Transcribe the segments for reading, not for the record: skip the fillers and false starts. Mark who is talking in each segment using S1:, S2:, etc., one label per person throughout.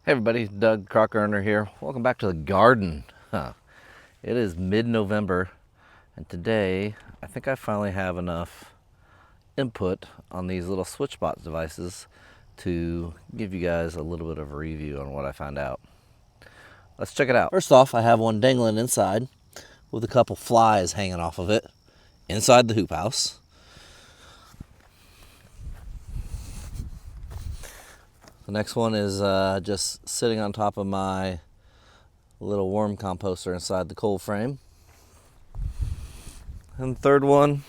S1: Hey everybody, Doug CrocGardener here. Welcome back to the garden. It is mid-November, and today I think I finally have enough input on these little SwitchBot devices to give you guys a little bit of a review on what I found out. Let's check it out. First off, I have one dangling inside with a couple flies hanging off of it inside the hoop house. The next one is just sitting on top of my little worm composter inside the cold frame. And the third one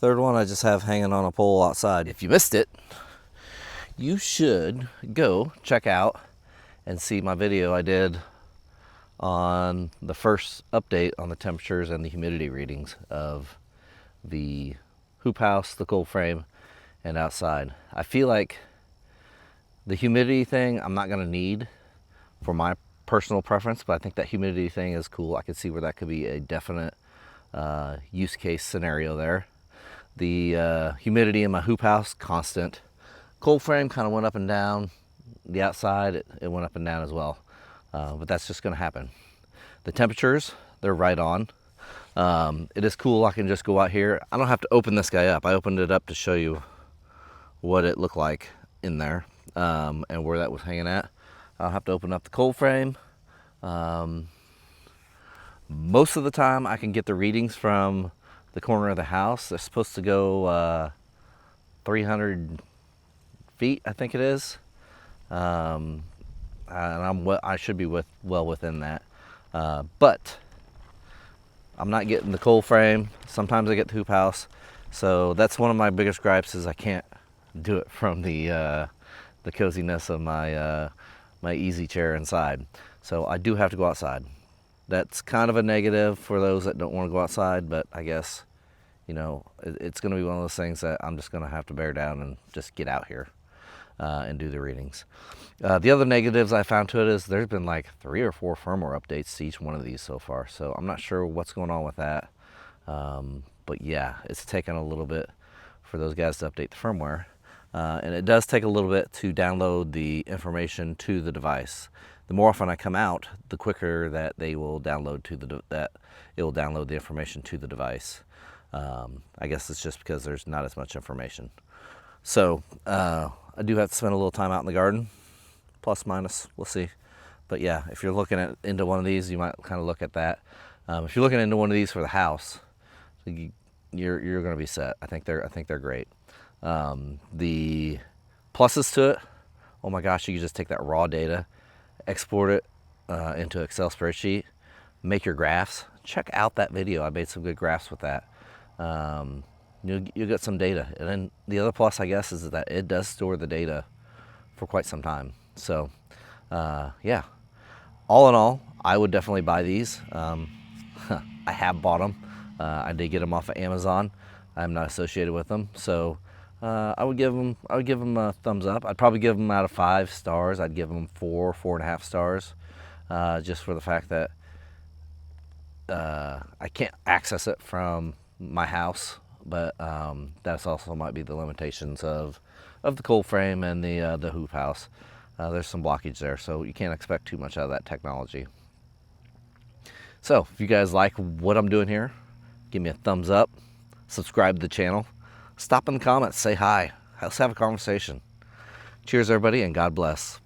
S1: I just have hanging on a pole outside. If you missed it, you should go check out and see my video I did on the first update on the temperatures and the humidity readings of the hoop house, the cold frame, and outside. I feel like the humidity thing I'm not going to need for my personal preference, but I think that humidity thing is cool. I can see where that could be a definite use case scenario there. The humidity in my hoop house, constant. Cold frame kind of went up and down. The outside, it went up and down as well. But that's just going to happen. The temperatures, they're right on. It is cool. I can just go out here. I don't have to open this guy up. I opened it up to show you what it looked like in there. And where that was hanging at. I'll have to open up the cold frame. Most of the time I can get the readings from the corner of the house. They're supposed to go 300 feet, I think it is. And I should be well within that. But I'm not getting the cold frame. Sometimes I get the hoop house. So that's one of my biggest gripes is I can't do it from the coziness of my my easy chair inside. So I do have to go outside. That's kind of a negative for those that don't want to go outside, but I guess, you know, it's going to be one of those things that I'm just going to have to bear down and just get out here and do the readings. The other negatives I found to it is there's been like 3 or 4 firmware updates to each one of these so far, so I'm not sure what's going on with that. But yeah, it's taken a little bit for those guys to update the firmware. And it does take a little bit to download the information to the device. The more often I come out, the quicker that they will download it will download the information to the device. I guess it's just because there's not as much information. So I do have to spend a little time out in the garden, plus minus, we'll see. But yeah, if you're looking into one of these, you might kind of look at that. If you're looking into one of these for the house, you're going to be set. I think they're great. The pluses to it, oh my gosh, you can just take that raw data, export it into Excel spreadsheet, make your graphs. Check out that video. I made some good graphs with that. You'll get some data. And then the other plus, I guess, is that it does store the data for quite some time. So yeah, all in all, I would definitely buy these. I have bought them. I did get them off of Amazon. I'm not associated with them, so I would give them a thumbs up. I'd probably give them out of 5 stars. I'd give them 4.5 stars, just for the fact that I can't access it from my house. But that's also might be the limitations of the cold frame and the hoop house. There's some blockage there, so you can't expect too much out of that technology. So if you guys like what I'm doing here, give me a thumbs up, subscribe to the channel. Stop in the comments, say hi. Let's have a conversation. Cheers, everybody, and God bless.